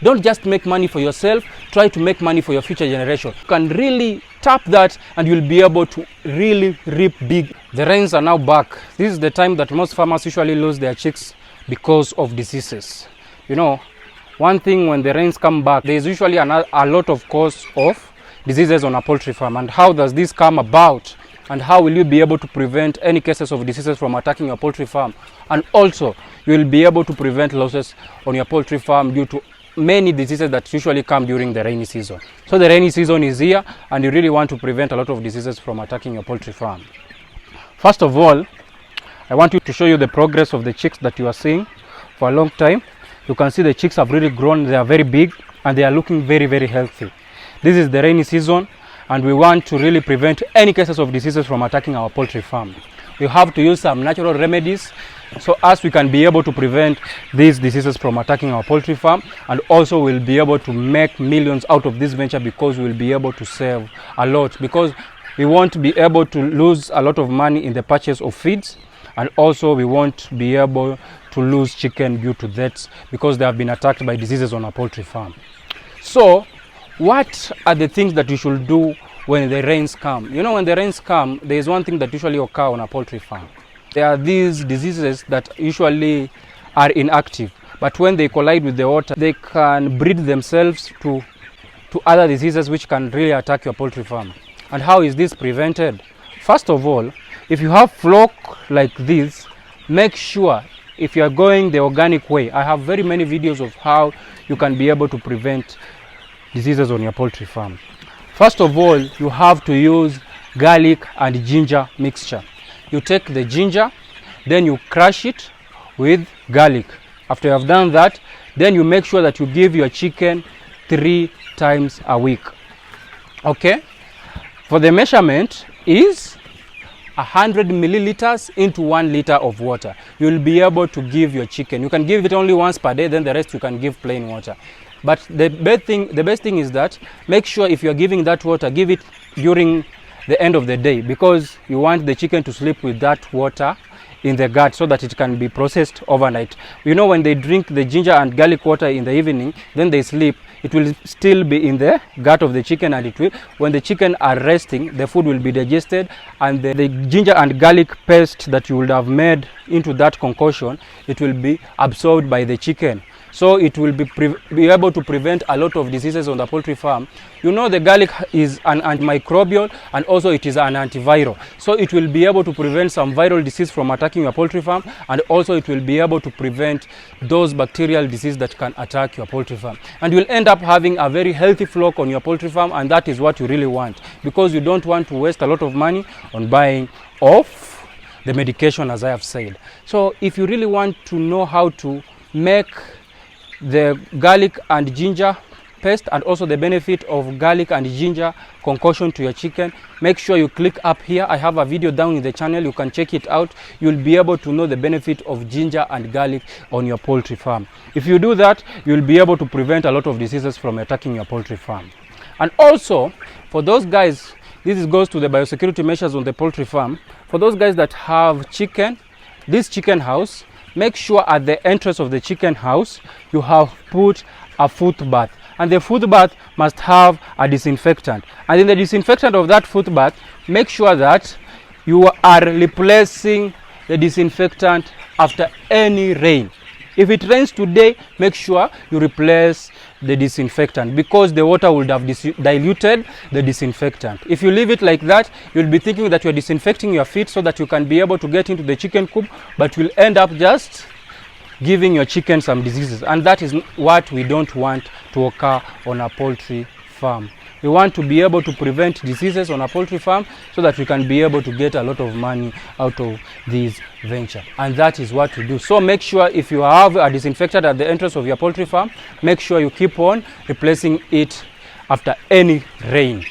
Don't just make money for yourself, try to make money for your future generation. You can really tap that and you'll be able to really reap big. The rains are now back. This is the time that most farmers usually lose their chicks because of diseases. You know, one thing, when the rains come back, there is usually a lot of cause of diseases on a poultry farm. And how does this come about? And how will you be able to prevent any cases of diseases from attacking your poultry farm? And also, you will be able to prevent losses on your poultry farm due to many diseases that usually come during the rainy season. So the rainy season is here, and you really want to prevent a lot of diseases from attacking your poultry farm. First of all, I want you to show you the progress of the chicks that you are seeing for a long time. You can see the chicks have really grown. They are very big and they are looking very, very healthy. This is the rainy season, and we want to really prevent any cases of diseases from attacking our poultry farm. We have to use some natural remedies so as we can be able to prevent these diseases from attacking our poultry farm, and also we'll be able to make millions out of this venture because we'll be able to save a lot, because we won't be able to lose a lot of money in the purchase of feeds, and also we won't be able to lose chicken due to deaths because they have been attacked by diseases on our poultry farm. So what are the things that you should do when the rains come? You know, when the rains come, there is one thing that usually occur on a poultry farm. There are these diseases that usually are inactive, but when they collide with the water, they can breed themselves to other diseases which can really attack your poultry farm. And how is this prevented? First of all, if you have flock like this, make sure, if you are going the organic way, I have very many videos of how you can be able to prevent diseases on your poultry farm. First of all, you have to use garlic and ginger mixture. You take the ginger, then you crush it with garlic. After you have done that, then you make sure that you give your chicken 3 times a week. Okay? For the measurement is 100 milliliters into 1 liter of water. You'll be able to give your chicken. You can give it only once per day, then the rest you can give plain water. But the best thing is that make sure if you're giving that water, give it during the end of the day, because you want the chicken to sleep with that water in the gut so that it can be processed overnight. You know, when they drink the ginger and garlic water in the evening, then they sleep, it will still be in the gut of the chicken, and it will, when the chicken are resting, the food will be digested, and the ginger and garlic paste that you would have made into that concoction, it will be absorbed by the chicken. So it will be able to prevent a lot of diseases on the poultry farm. You know, the garlic is an antimicrobial, and also it is an antiviral. So it will be able to prevent some viral disease from attacking your poultry farm, and also it will be able to prevent those bacterial diseases that can attack your poultry farm. And you will end up having a very healthy flock on your poultry farm, and that is what you really want, because you don't want to waste a lot of money on buying off the medication, as I have said. So if you really want to know how to make the garlic and ginger paste, and also the benefit of garlic and ginger concoction to your chicken, make sure you click up here. I have a video down in the channel, you can check it out. You'll be able to know the benefit of ginger and garlic on your poultry farm. If you do that, you'll be able to prevent a lot of diseases from attacking your poultry farm. And also, for those guys, this goes to the biosecurity measures on the poultry farm. For those guys that have chicken, this chicken house, make sure at the entrance of the chicken house you have put a foot bath, and the foot bath must have a disinfectant. And in the disinfectant of that foot bath, make sure that you are replacing the disinfectant after any rain. If it rains today, make sure you replace the disinfectant, because the water would have diluted the disinfectant. If you leave it like that, you'll be thinking that you're disinfecting your feet so that you can be able to get into the chicken coop, but you'll end up just giving your chicken some diseases, and that is what we don't want to occur on a poultry farm. We want to be able to prevent diseases on a poultry farm so that we can be able to get a lot of money out of this venture, and that is what we do. So make sure if you have a disinfectant at the entrance of your poultry farm, make sure you keep on replacing it after any rain,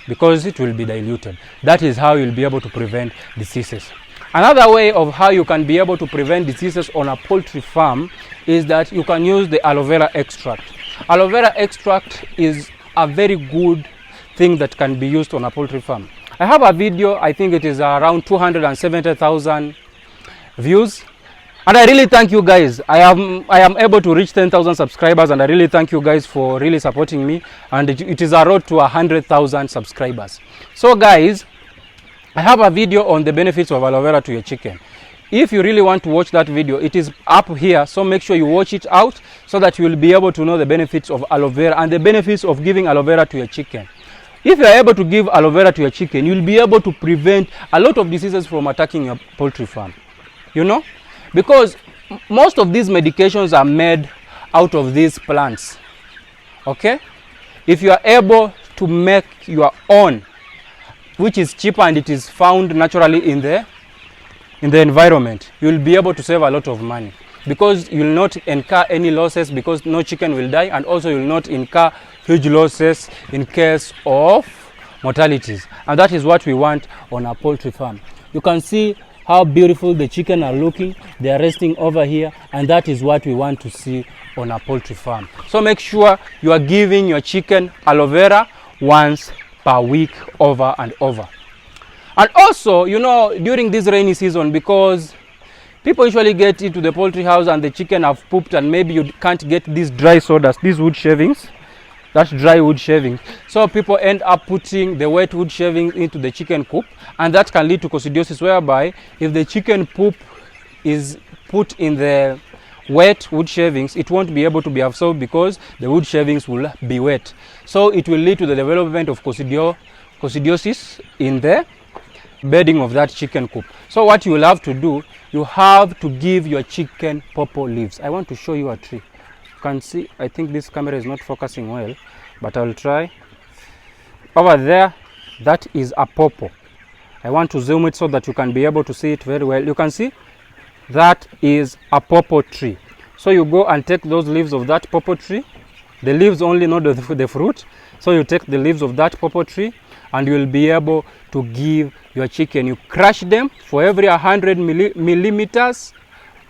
because it will be diluted. That is how you'll be able to prevent diseases. Another way of how you can be able to prevent diseases on a poultry farm is that you can use the aloe vera extract. Aloe vera extract is a very good thing that can be used on a poultry farm. I have a video, I think it is around 270,000 views. And I really thank you guys. I am able to reach 10,000 subscribers, and I really thank you guys for really supporting me. And it is a road to 100,000 subscribers. So guys, I have a video on the benefits of aloe vera to your chicken. If you really want to watch that video, it is up here. So make sure you watch it out so that you will be able to know the benefits of aloe vera and the benefits of giving aloe vera to your chicken. If you are able to give aloe vera to your chicken, you will be able to prevent a lot of diseases from attacking your poultry farm. You know? Because most of these medications are made out of these plants. Okay? If you are able to make your own, which is cheaper and it is found naturally in the environment, you will be able to save a lot of money, because you will not incur any losses, because no chicken will die, and also you will not incur huge losses in case of mortalities. And that is what we want on our poultry farm. You can see how beautiful the chicken are looking. They are resting over here, and that is what we want to see on our poultry farm. So make sure you are giving your chicken aloe vera once per week, over and over. And also, you know, during this rainy season, because people usually get into the poultry house and the chicken have pooped, and maybe you can't get these dry sawdust, these wood shavings, that's dry wood shavings. So people end up putting the wet wood shavings into the chicken coop, and that can lead to coccidiosis, whereby if the chicken poop is put in the wet wood shavings, it won't be able to be absorbed because the wood shavings will be wet. So it will lead to the development of coccidiosis in the bedding of that chicken coop. So what you will have to do, you have to give your chicken pawpaw leaves. I want to show you a tree. You can see, I think this camera is not focusing well, but I'll try. Over there, that is a pawpaw. I want to zoom it so that you can be able to see it very well. You can see that is a pawpaw tree. So you go and take those leaves of that pawpaw tree, the leaves only, not the fruit. So you take the leaves of that pawpaw tree, and you will be able to give your chicken. You crush them. For every 100 millimeters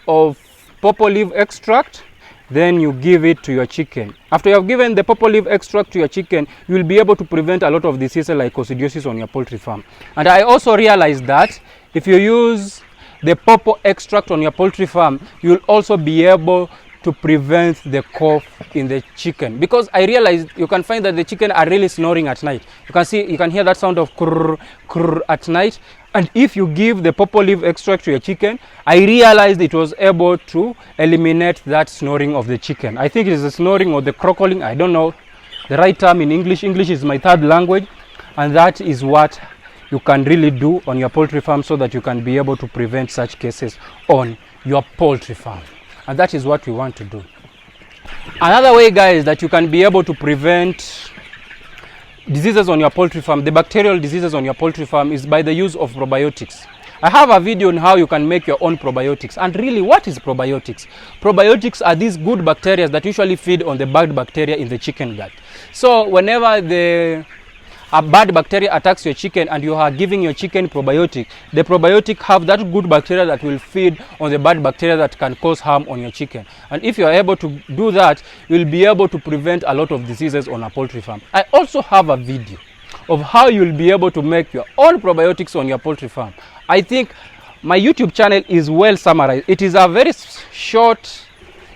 of pawpaw leaf extract, then you give it to your chicken. After you have given the pawpaw leaf extract to your chicken, you will be able to prevent a lot of diseases like coccidiosis on your poultry farm. And I also realized that if you use the pawpaw extract on your poultry farm, you will also be able to prevent the cough in the chicken, because I realized you can find that the chicken are really snoring at night. You can see, you can hear that sound of krrr, krrr at night. And if you give the pawpaw leaf extract to your chicken, I realized it was able to eliminate that snoring of the chicken. I think it is the snoring or the croaking. I don't know the right term in English. English is my third language, and that is what you can really do on your poultry farm, so that you can be able to prevent such cases on your poultry farm. And that is what we want to do. Another way, guys, that you can be able to prevent diseases on your poultry farm, the bacterial diseases on your poultry farm, is by the use of probiotics. I have a video on how you can make your own probiotics. And really, what is probiotics? Probiotics are these good bacteria that usually feed on the bad bacteria in the chicken gut. So whenever a bad bacteria attacks your chicken and you are giving your chicken probiotic, the probiotic have that good bacteria that will feed on the bad bacteria that can cause harm on your chicken. And if you are able to do that, you will be able to prevent a lot of diseases on a poultry farm. I also have a video of how you will be able to make your own probiotics on your poultry farm. I think my YouTube channel is well summarized. It is a very short,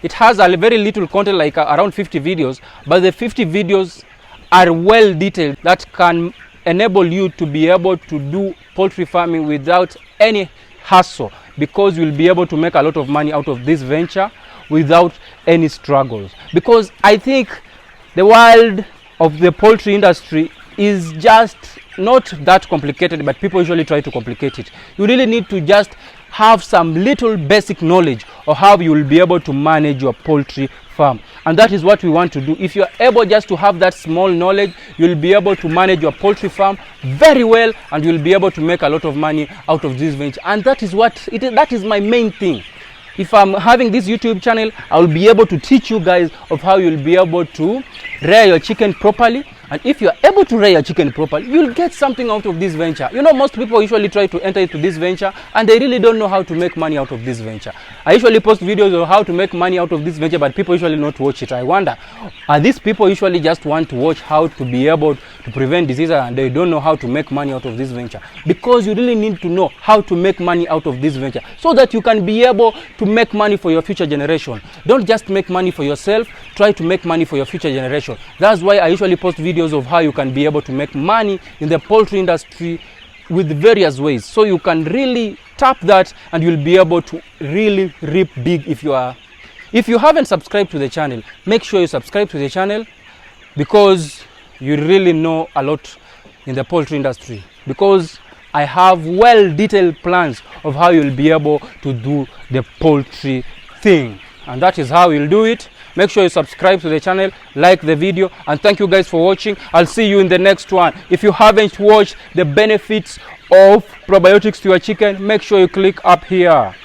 it has a very little content, like around 50 videos, but the 50 videos are well detailed, that can enable you to be able to do poultry farming without any hassle, because you'll be able to make a lot of money out of this venture without any struggles. Because I think the world of the poultry industry is just not that complicated, but people usually try to complicate it. You really need to just have some little basic knowledge of how you will be able to manage your poultry farm. And that is what we want to do. If you're able just to have that small knowledge, you'll be able to manage your poultry farm very well, and you'll be able to make a lot of money out of this venture. And that is what it is. That is my main thing. If I'm having this YouTube channel, I will be able to teach you guys of how you'll be able to rear your chicken properly, And if you are able to rear chicken properly, you'll get something out of this venture. You know, most people usually try to enter into this venture and they really don't know how to make money out of this venture. I usually post videos of how to make money out of this venture, but people usually not watch it. I wonder, are these people usually just want to watch how to be able to prevent diseases and they don't know how to make money out of this venture? Because you really need to know how to make money out of this venture so that you can be able to make money for your future generation. Don't just make money for yourself, try to make money for your future generation. That's why I usually post videos of how you can be able to make money in the poultry industry with various ways, so you can really tap that and you'll be able to really reap big. If you haven't subscribed to the channel, make sure you subscribe to the channel, because you really know a lot in the poultry industry, because I have well detailed plans of how you'll be able to do the poultry thing, and that is how you'll do it. Make sure you subscribe to the channel, like the video, and thank you guys for watching. I'll see you in the next one. If you haven't watched the benefits of probiotics to your chicken, make sure you click up here.